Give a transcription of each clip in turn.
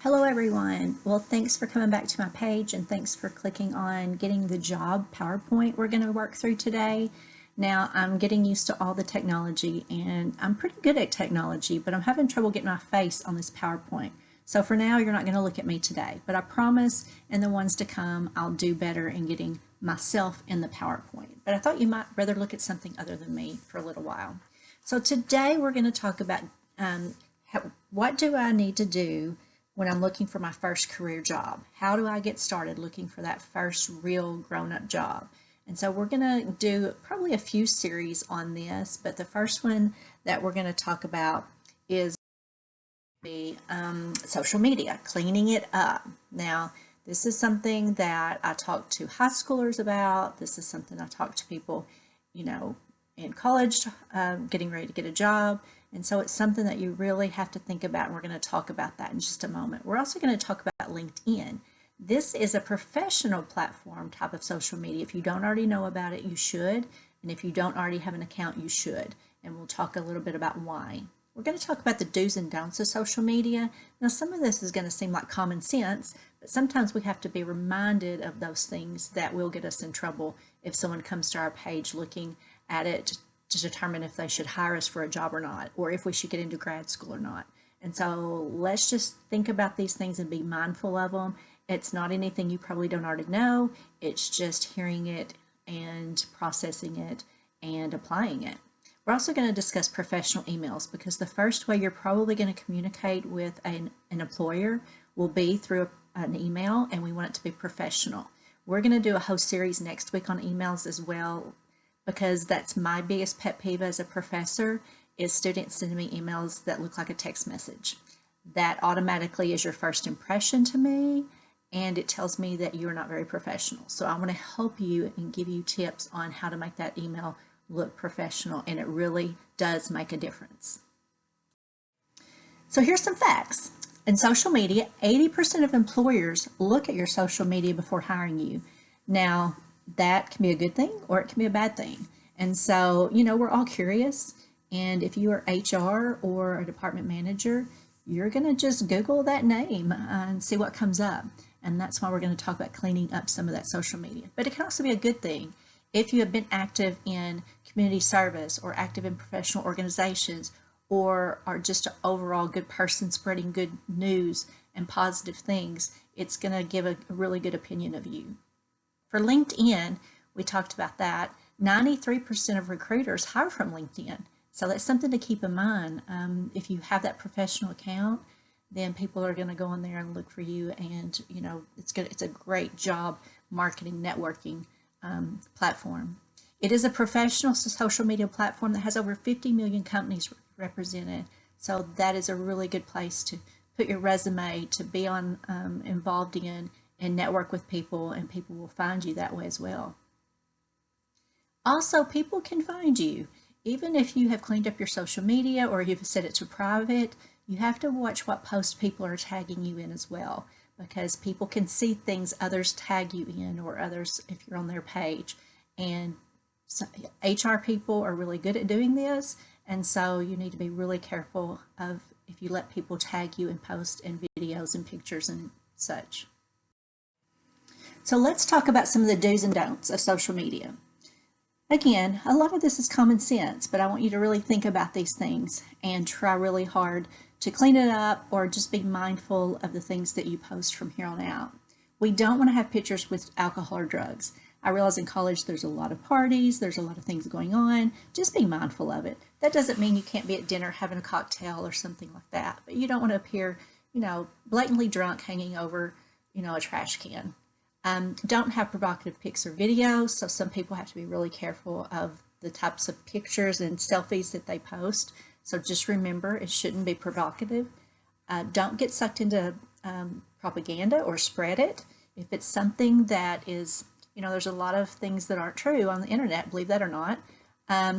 Hello everyone. Well, thanks for coming back to my page and thanks for clicking on Getting the Job PowerPoint we're going to work through today. Now, I'm getting used to all the technology and I'm pretty good at technology, but I'm having trouble getting my face on this PowerPoint. So for now, you're not going to look at me today, but I promise in the ones to come, I'll do better in getting myself in the PowerPoint. But I thought you might rather look at something other than me for a little while. So today we're going to talk about what do I need to do when I'm looking for my first career job? How do I get started looking for that first real grown-up job? And so we're going to do probably a few series on this, but the first one that we're going to talk about is social media, cleaning it up. Now, this is something that I talk to high schoolers about. This is something I talk to people, in college, getting ready to get a job. And so it's something that you really have to think about, and we're going to talk about that in just a moment. We're also going to talk about LinkedIn. This is a professional platform type of social media. If you don't already know about it, you should. And if you don't already have an account, you should. And we'll talk a little bit about why. We're going to talk about the do's and don'ts of social media. Now, some of this is going to seem like common sense, but sometimes we have to be reminded of those things that will get us in trouble if someone comes to our page looking at it to determine if they should hire us for a job or not, or if we should get into grad school or not. And so let's just think about these things and be mindful of them. It's not anything you probably don't already know. It's just hearing it and processing it and applying it. We're also going to discuss professional emails because the first way you're probably going to communicate with an employer will be through an email, and we want it to be professional. We're going to do a whole series next week on emails as well, because that's my biggest pet peeve as a professor is students sending me emails that look like a text message. That automatically is your first impression to me, and it tells me that you're not very professional. So I want to help you and give you tips on how to make that email look professional, and it really does make a difference. So here's some facts. In social media, 80% of employers look at your social media before hiring you. Now, that can be a good thing or it can be a bad thing. And so, we're all curious. And if you are HR or a department manager, you're going to just Google that name and see what comes up. And that's why we're going to talk about cleaning up some of that social media. But it can also be a good thing if you have been active in community service or active in professional organizations or are just an overall good person spreading good news and positive things. It's going to give a really good opinion of you. For LinkedIn, we talked about that. 93% of recruiters hire from LinkedIn. So that's something to keep in mind. If you have that professional account, then people are going to go on there and look for you. And, it's a great job marketing, networking platform. It is a professional social media platform that has over 50 million companies represented. So that is a really good place to put your resume, to be on involved in, and network with people, and people will find you that way as well. Also, people can find you. Even if you have cleaned up your social media or you've set it to private, you have to watch what posts people are tagging you in as well, because people can see things others tag you in, or others if you're on their page. And so HR people are really good at doing this, and so you need to be really careful of if you let people tag you in posts and videos and pictures and such. So let's talk about some of the do's and don'ts of social media. Again, a lot of this is common sense, but I want you to really think about these things and try really hard to clean it up or just be mindful of the things that you post from here on out. We don't want to have pictures with alcohol or drugs. I realize in college there's a lot of parties, there's a lot of things going on. Just be mindful of it. That doesn't mean you can't be at dinner having a cocktail or something like that, but you don't want to appear, blatantly drunk hanging over, a trash can. Don't have provocative pics or videos, so some people have to be really careful of the types of pictures and selfies that they post. So just remember, it shouldn't be provocative. Don't get sucked into propaganda or spread it. If it's something that is, there's a lot of things that aren't true on the internet, believe that or not.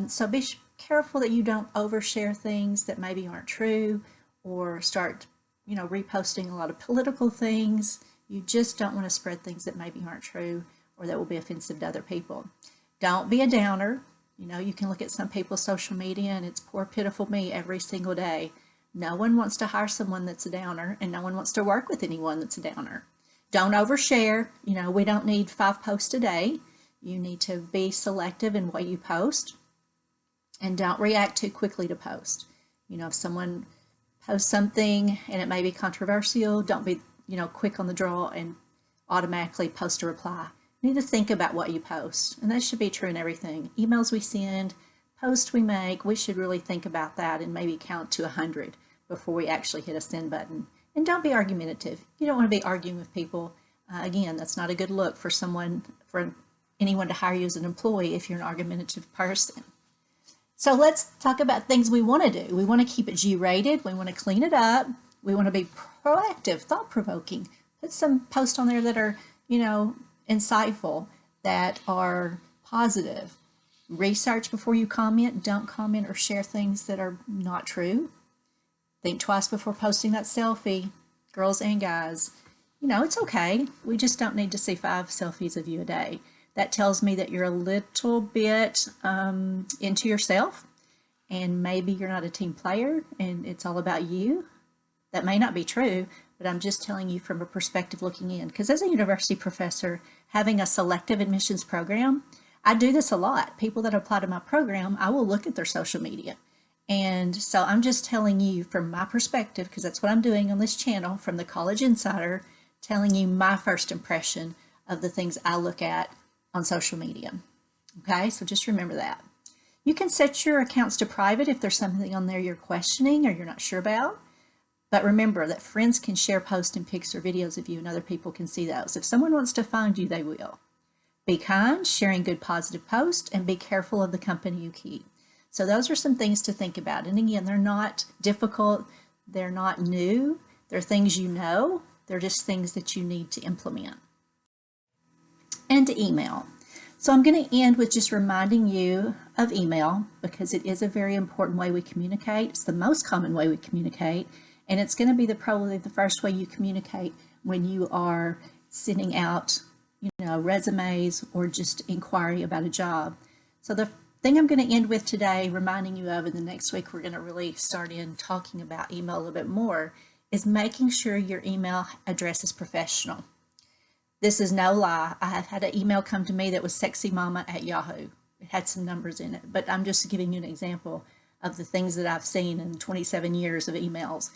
So be careful that you don't overshare things that maybe aren't true, or start, reposting a lot of political things. You just don't want to spread things that maybe aren't true or that will be offensive to other people. Don't be a downer. You can look at some people's social media and it's poor, pitiful me every single day. No one wants to hire someone that's a downer, and no one wants to work with anyone that's a downer. Don't overshare. You know, we don't need 5 posts a day. You need to be selective in what you post, and don't react too quickly to post. You know, if someone posts something and it may be controversial, don't be, you know, quick on the draw and automatically post a reply. You need to think about what you post, and that should be true in everything. Emails we send, posts we make, we should really think about that and maybe count to 100 before we actually hit a send button. And don't be argumentative. You don't want to be arguing with people. Again, that's not a good look for anyone to hire you as an employee if you're an argumentative person. So let's talk about things we want to do. We want to keep it G-rated. We want to clean it up. We want to be proactive, thought-provoking. Put some posts on there that are, you know, insightful, that are positive. Research before you comment. Don't comment or share things that are not true. Think twice before posting that selfie, girls and guys. You know, it's okay. We just don't need to see 5 selfies of you a day. That tells me that you're a little bit into yourself, and maybe you're not a team player and it's all about you. That may not be true, but I'm just telling you from a perspective looking in. Because as a university professor, having a selective admissions program, I do this a lot. People that apply to my program, I will look at their social media. And so I'm just telling you from my perspective, because that's what I'm doing on this channel, from the College Insider, telling you my first impression of the things I look at on social media. Okay, so just remember that. You can set your accounts to private if there's something on there you're questioning or you're not sure about. But remember that friends can share posts and pics or videos of you, and other people can see those. If someone wants to find you, they will. Be kind, sharing good positive posts, and be careful of the company you keep. So those are some things to think about. And again, they're not difficult. They're not new. They're things you know. They're just things that you need to implement. And email. So I'm going to end with just reminding you of email, because it is a very important way we communicate. It's the most common way we communicate, and it's going to be probably the first way you communicate when you are sending out, you know, resumes or just inquiry about a job. So the thing I'm going to end with today, reminding you of, and the next week we're going to really start in talking about email a little bit more, is making sure your email address is professional. This is no lie. I have had an email come to me that was sexymama@Yahoo. It had some numbers in it, but I'm just giving you an example of the things that I've seen in 27 years of emails.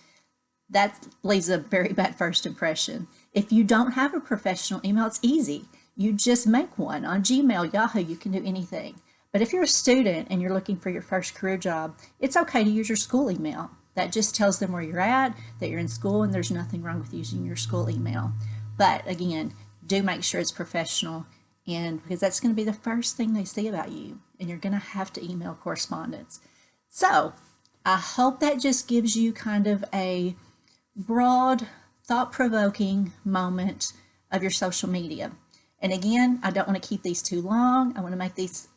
That leaves a very bad first impression. If you don't have a professional email, it's easy. You just make one. On Gmail, Yahoo, you can do anything. But if you're a student and you're looking for your first career job, it's okay to use your school email. That just tells them where you're at, that you're in school, and there's nothing wrong with using your school email. But again, do make sure it's professional, and because that's going to be the first thing they see about you, and you're going to have to email correspondence. So I hope that just gives you kind of a broad, thought-provoking moment of your social media. And again, I don't want to keep these too long. I want to make these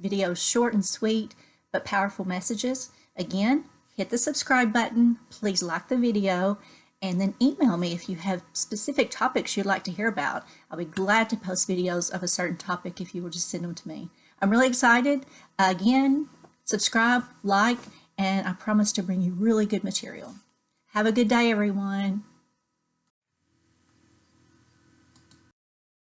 videos short and sweet, but powerful messages. Again, hit the subscribe button. Please like the video. And then email me if you have specific topics you'd like to hear about. I'll be glad to post videos of a certain topic if you will just send them to me. I'm really excited. Again, subscribe, like, and I promise to bring you really good material. Have a good day, everyone.